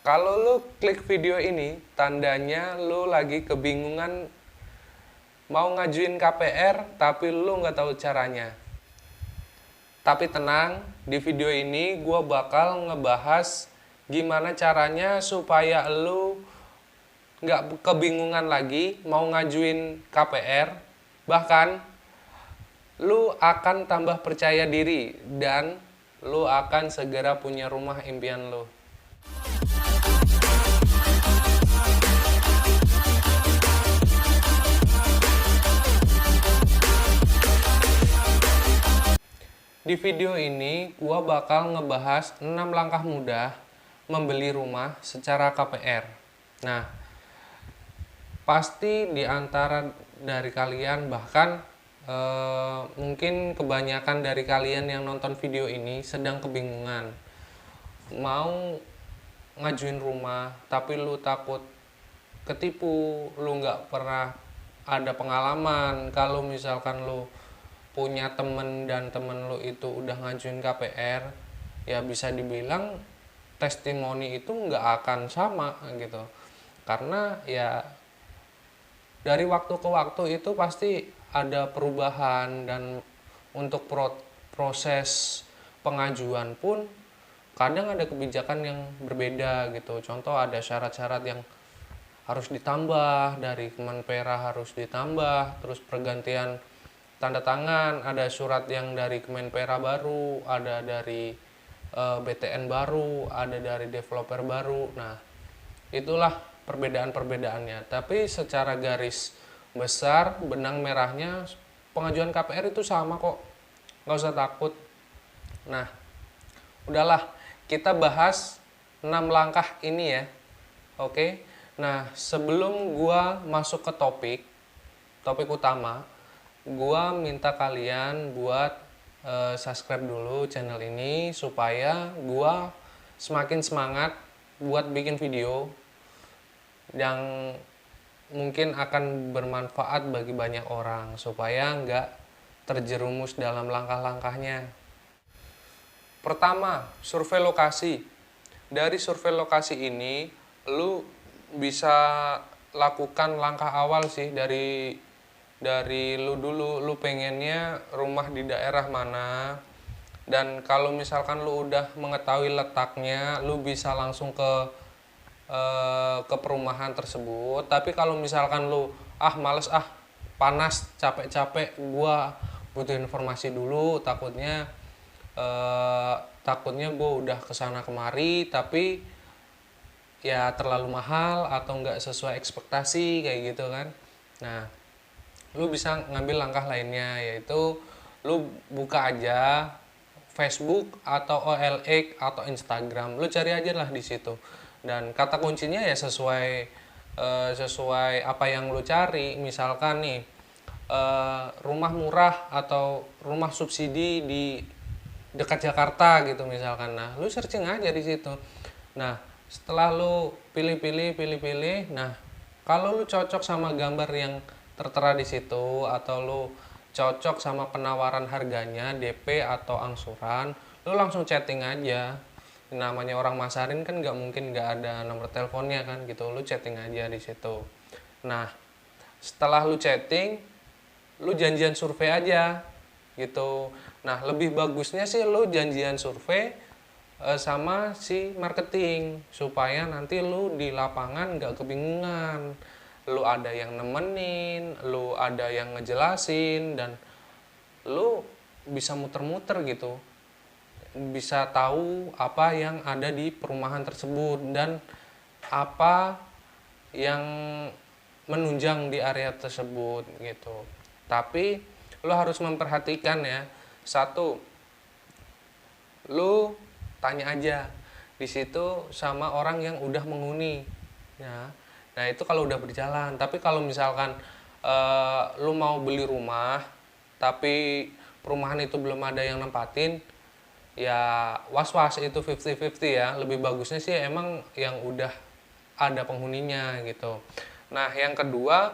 Kalau lu klik video ini, tandanya lu lagi kebingungan mau ngajuin KPR tapi lu nggak tahu caranya. Tapi tenang, di video ini gue bakal ngebahas gimana caranya supaya lu nggak kebingungan lagi mau ngajuin KPR. Bahkan lu akan tambah percaya diri dan lu akan segera punya rumah impian lu. Di video ini gua bakal ngebahas 6 langkah mudah membeli rumah secara KPR. Nah, pasti di antara dari kalian bahkan mungkin kebanyakan dari kalian yang nonton video ini sedang kebingungan mau ngajuin rumah tapi lu takut ketipu, lu nggak pernah ada pengalaman. Kalau misalkan lu punya temen dan temen lu itu udah ngajuin KPR, ya bisa dibilang testimoni itu nggak akan sama gitu, karena ya dari waktu ke waktu itu pasti ada perubahan. Dan untuk proses pengajuan pun kadang ada kebijakan yang berbeda gitu. Contoh, ada syarat-syarat yang harus ditambah dari Kemenpera, harus ditambah, terus pergantian tanda tangan, ada surat yang dari Kemenpera baru, ada dari BTN baru, ada dari developer baru. Nah, itulah perbedaan-perbedaannya. Tapi secara garis besar, benang merahnya pengajuan KPR itu sama kok, nggak usah takut. Nah, udahlah, kita bahas 6 langkah ini ya. Oke. Nah, sebelum gua masuk ke topik utama, gua minta kalian buat subscribe dulu channel ini supaya gua semakin semangat buat bikin video yang mungkin akan bermanfaat bagi banyak orang, supaya nggak terjerumus dalam langkah-langkahnya. Pertama, survei lokasi. Dari survei lokasi ini, lu bisa lakukan langkah awal sih dari lu dulu. Lu pengennya rumah di daerah mana, dan kalau misalkan lu udah mengetahui letaknya, lu bisa langsung ke perumahan tersebut. Tapi kalau misalkan lu males, panas, capek-capek, gua butuh informasi dulu, takutnya gua udah kesana kemari tapi ya terlalu mahal atau nggak sesuai ekspektasi kayak gitu kan. Nah, lu bisa ngambil langkah lainnya, yaitu lu buka aja Facebook atau OLX atau Instagram, lu cari aja lah di situ. Dan kata kuncinya ya sesuai apa yang lu cari. Misalkan nih rumah murah atau rumah subsidi di dekat Jakarta gitu misalkan. Nah, lu searching aja di situ. Nah, setelah lu pilih, nah kalau lu cocok sama gambar yang tertera di situ, atau lu cocok sama penawaran harganya, DP atau angsuran, lu langsung chatting aja. Namanya orang masarin kan nggak mungkin nggak ada nomor teleponnya kan gitu, lu chatting aja di situ. Nah, setelah lu chatting, lu janjian survei aja gitu. Nah, lebih bagusnya sih lu janjian survei sama si marketing, supaya nanti lu di lapangan nggak kebingungan. Lu ada yang nemenin, lu ada yang ngejelasin, dan lu bisa muter-muter gitu, bisa tahu apa yang ada di perumahan tersebut dan apa yang menunjang di area tersebut gitu. Tapi lu harus memperhatikan ya, satu, lu tanya aja di situ sama orang yang udah menghuni ya. Nah, itu kalau udah berjalan. Tapi kalau misalkan lu mau beli rumah tapi perumahan itu belum ada yang nempatin, ya was-was, itu 50-50 ya. Lebih bagusnya sih emang yang udah ada penghuninya gitu. Nah, yang kedua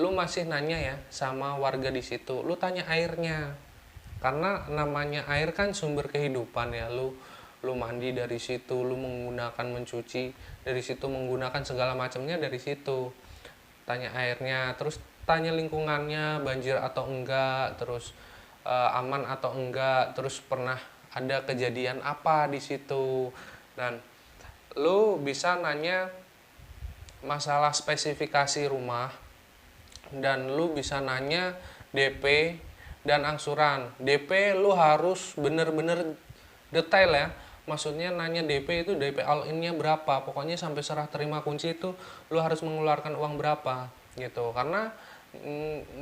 lu masih nanya ya sama warga di situ. Lu tanya airnya, karena namanya air kan sumber kehidupan ya. Lu lu mandi dari situ, lu menggunakan mencuci dari situ, menggunakan segala macamnya dari situ. Tanya airnya, terus tanya lingkungannya banjir atau enggak, terus aman atau enggak, terus pernah ada kejadian apa di situ. Dan lu bisa nanya masalah spesifikasi rumah, dan lu bisa nanya DP dan angsuran. DP lu harus bener-bener detail ya, maksudnya nanya DP itu DP all in nya berapa, pokoknya sampai serah terima kunci itu lu harus mengeluarkan uang berapa gitu. Karena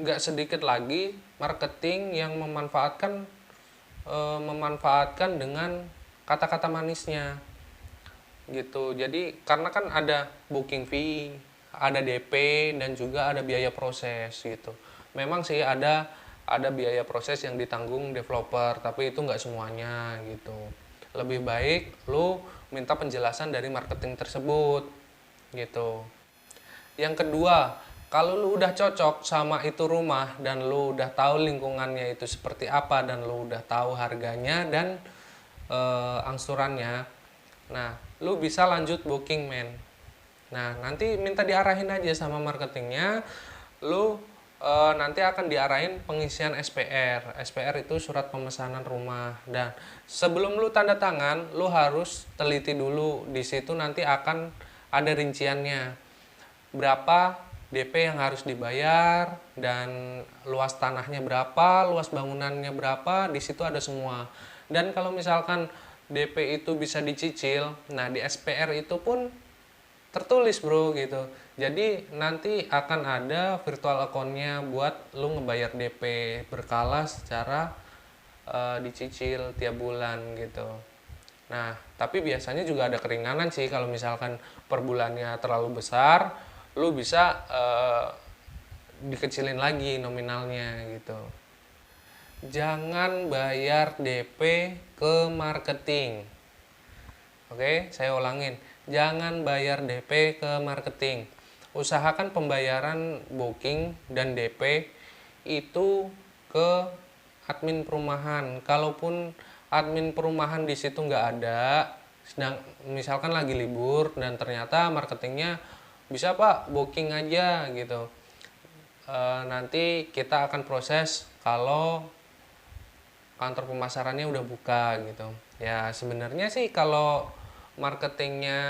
nggak sedikit lagi marketing yang memanfaatkan dengan kata-kata manisnya gitu. Jadi karena kan ada booking fee, ada DP, dan juga ada biaya proses gitu. Memang sih ada biaya proses yang ditanggung developer, tapi itu nggak semuanya gitu. Lebih baik lu minta penjelasan dari marketing tersebut gitu. Yang kedua, kalau lu udah cocok sama itu rumah dan lu udah tahu lingkungannya itu seperti apa, dan lu udah tahu harganya dan angsurannya, nah lu bisa lanjut booking men. Nah nanti minta diarahin aja sama marketingnya, lu nanti akan diarahin pengisian SPR. SPR itu surat pemesanan rumah, dan sebelum lu tanda tangan lu harus teliti dulu. Di situ nanti akan ada rinciannya, berapa DP yang harus dibayar, dan luas tanahnya berapa, luas bangunannya berapa, di situ ada semua. Dan kalau misalkan DP itu bisa dicicil, nah di SPR itu pun tertulis bro gitu. Jadi nanti akan ada virtual account-nya buat lu ngebayar DP berkala secara dicicil tiap bulan gitu. Nah tapi biasanya juga ada keringanan sih, kalau misalkan per bulannya terlalu besar, lu bisa dikecilin lagi nominalnya gitu. Jangan bayar DP ke marketing. Oke, saya ulangin. Jangan bayar DP ke marketing. Usahakan pembayaran booking dan DP itu ke admin perumahan. Kalaupun admin perumahan di situ nggak ada, sedang misalkan lagi libur dan ternyata marketingnya, bisa Pak booking aja gitu. Nanti kita akan proses kalau kantor pemasarannya udah buka gitu. Ya sebenarnya sih kalau marketingnya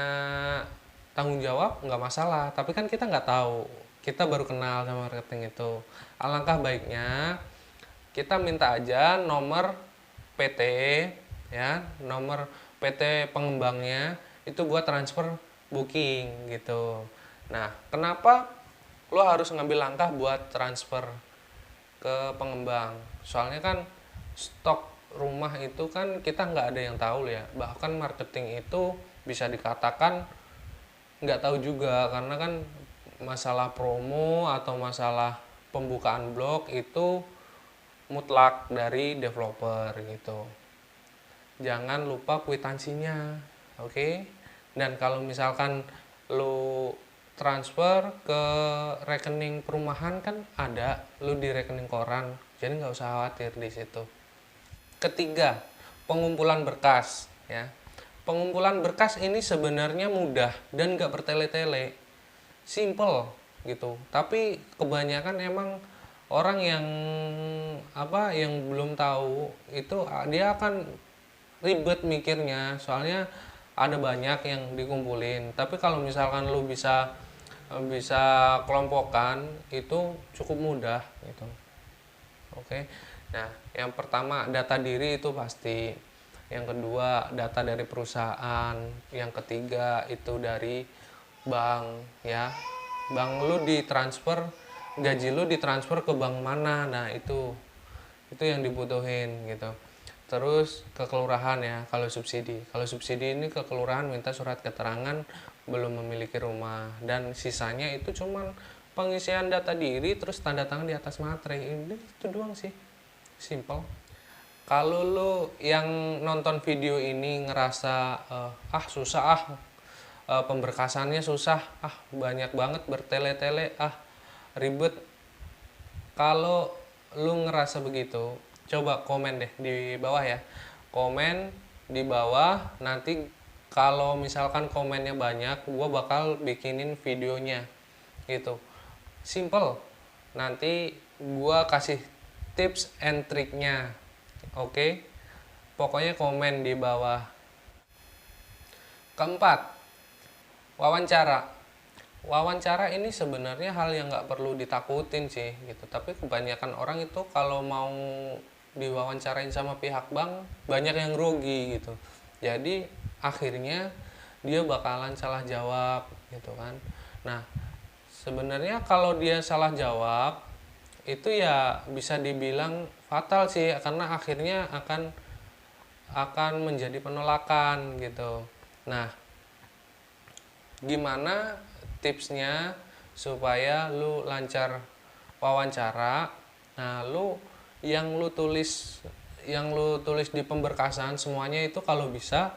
tanggung jawab nggak masalah, tapi kan kita nggak tahu, kita baru kenal sama marketing itu. Alangkah baiknya kita minta aja nomor PT ya, nomor PT pengembangnya itu buat transfer booking gitu. Nah kenapa lo harus ngambil langkah buat transfer ke pengembang? Soalnya kan stok rumah itu kan kita nggak ada yang tahu ya, bahkan marketing itu bisa dikatakan nggak tahu juga, karena kan masalah promo atau masalah pembukaan blog itu mutlak dari developer gitu. Jangan lupa kwitansinya, oke? Dan kalau misalkan lu transfer ke rekening perumahan kan ada, lu di rekening koran, jadi nggak usah khawatir di situ. Ketiga, pengumpulan berkas ya. Pengumpulan berkas ini sebenarnya mudah dan gak bertele-tele, simple gitu. Tapi kebanyakan emang orang yang belum tahu itu dia akan ribet mikirnya, soalnya ada banyak yang dikumpulin. Tapi kalau misalkan lu bisa kelompokkan itu cukup mudah gitu. Oke. Nah, yang pertama data diri itu pasti. Yang kedua data dari perusahaan. Yang ketiga itu dari bank ya. Bank lu ditransfer, gaji lu ditransfer ke bank mana. Nah, itu yang dibutuhin gitu. Terus ke kelurahan ya kalau subsidi. Kalau subsidi ini ke kelurahan minta surat keterangan belum memiliki rumah, dan sisanya itu cuman pengisian data diri terus tanda tangan di atas materai. Ini itu doang sih. Simple. Kalau lu yang nonton video ini ngerasa susah pemberkasannya susah, banyak banget bertele-tele, ribet. Kalau lu ngerasa begitu, coba komen deh di bawah ya. Komen di bawah. Nanti kalau misalkan komennya banyak, gue bakal bikinin videonya gitu. Simple. Nanti gue kasih tips and triknya. Oke. Pokoknya komen di bawah. Keempat, wawancara. Wawancara ini sebenarnya hal yang nggak perlu ditakutin sih gitu. Tapi kebanyakan orang itu kalau mau diwawancarain sama pihak bank banyak yang grogi gitu. Jadi akhirnya dia bakalan salah jawab gitu kan. Nah, sebenarnya kalau dia salah jawab itu ya bisa dibilang fatal sih, karena akhirnya akan menjadi penolakan gitu. Nah, gimana tipsnya supaya lu lancar wawancara? Nah, yang lu tulis di pemberkasan semuanya itu kalau bisa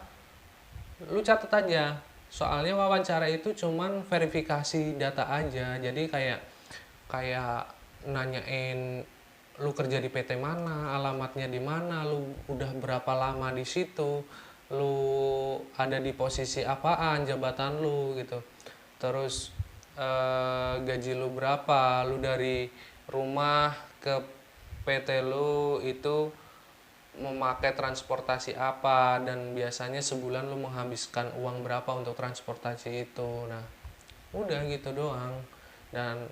lu catat aja. Soalnya wawancara itu cuman verifikasi data aja. Jadi kayak nanyain lu kerja di PT mana, alamatnya di mana, lu udah berapa lama di situ, lu ada di posisi apaan, jabatan lu gitu. Terus gaji lu berapa, lu dari rumah ke PT lu itu memakai transportasi apa, dan biasanya sebulan lu menghabiskan uang berapa untuk transportasi itu. Nah, udah gitu doang. Dan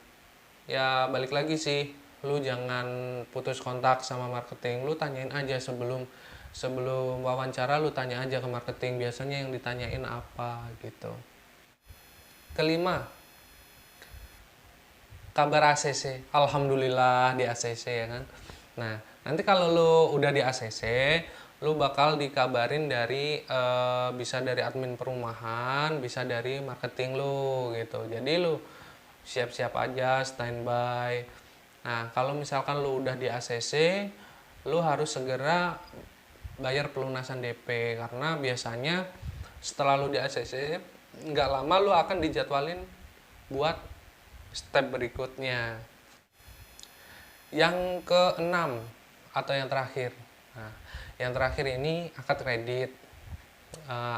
ya balik lagi sih, lu jangan putus kontak sama marketing. Lu tanyain aja sebelum sebelum wawancara, lu tanya aja ke marketing, biasanya yang ditanyain apa gitu. Kelima, kabar ACC. Alhamdulillah di ACC ya kan. Nah, nanti kalau lu udah di ACC, lu bakal dikabarin dari bisa dari admin perumahan, bisa dari marketing lu gitu. Jadi lu siap-siap aja, standby. Nah, kalau misalkan lu udah di ACC, lu harus segera bayar pelunasan DP, karena biasanya setelah lu di ACC nggak lama lu akan dijadwalin buat step berikutnya. Yang keenam atau yang terakhir. Nah, yang terakhir ini akad kredit.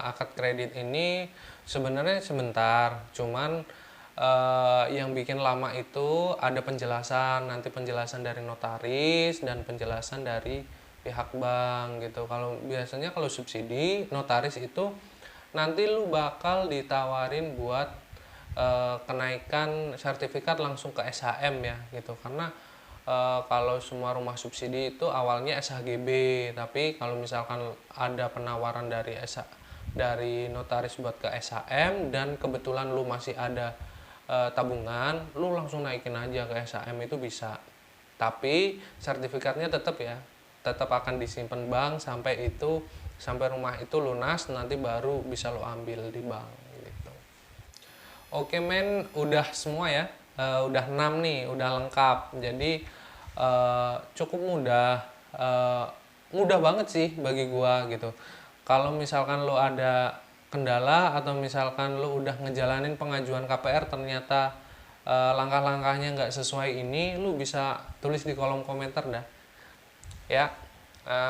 Akad kredit ini sebenarnya sebentar, cuman yang bikin lama itu ada penjelasan, nanti penjelasan dari notaris dan penjelasan dari pihak bank gitu. Kalau biasanya kalau subsidi notaris itu nanti lu bakal ditawarin buat kenaikan sertifikat langsung ke SHM ya gitu, karena kalau semua rumah subsidi itu awalnya SHGB, tapi kalau misalkan ada penawaran dari notaris buat ke SHM dan kebetulan lu masih ada tabungan, lu langsung naikin aja ke SHM itu bisa. Tapi sertifikatnya tetap akan disimpan bank sampai rumah itu lunas, nanti baru bisa lo ambil di bank gitu. Oke men, udah semua ya. Udah 6 nih, udah lengkap. Jadi cukup mudah banget sih bagi gua gitu. Kalau misalkan lo ada kendala atau misalkan lo udah ngejalanin pengajuan KPR ternyata langkah-langkahnya nggak sesuai ini, lo bisa tulis di kolom komentar dah ya.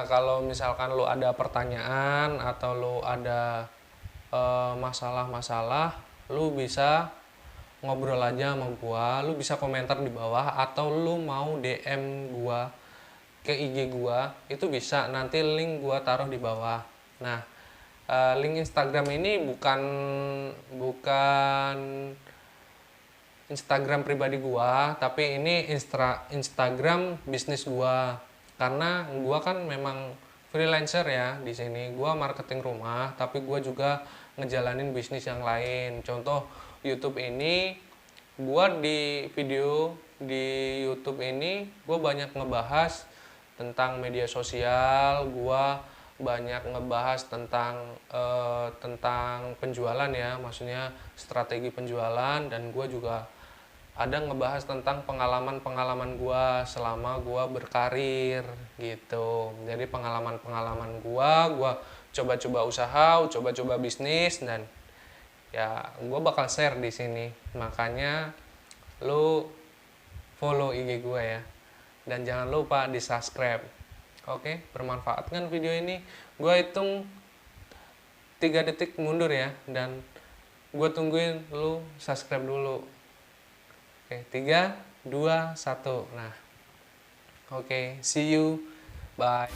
Kalau misalkan lo ada pertanyaan atau lo ada masalah-masalah, lo bisa ngobrol aja sama gua, lu bisa komentar di bawah atau lu mau DM gua ke IG gua, itu bisa, nanti link gua taruh di bawah. Nah, link Instagram ini bukan Instagram pribadi gua, tapi ini Instagram bisnis gua. Karena gua kan memang freelancer ya di sini. Gua marketing rumah, tapi gua juga ngejalanin bisnis yang lain. Contoh YouTube ini, gua di video di YouTube ini gua banyak ngebahas tentang media sosial, gua banyak ngebahas tentang penjualan ya, maksudnya strategi penjualan, dan gua juga ada ngebahas tentang pengalaman-pengalaman gua selama gua berkarir gitu. Jadi pengalaman-pengalaman gua coba-coba usaha, coba-coba bisnis, dan ya gue bakal share di sini. Makanya lu follow IG gue ya, dan jangan lupa di subscribe. Oke, bermanfaat kan video ini? Gue hitung 3 detik mundur ya, dan gue tungguin lu subscribe dulu. Oke, 3, 2, 1. Nah, oke, see you, bye.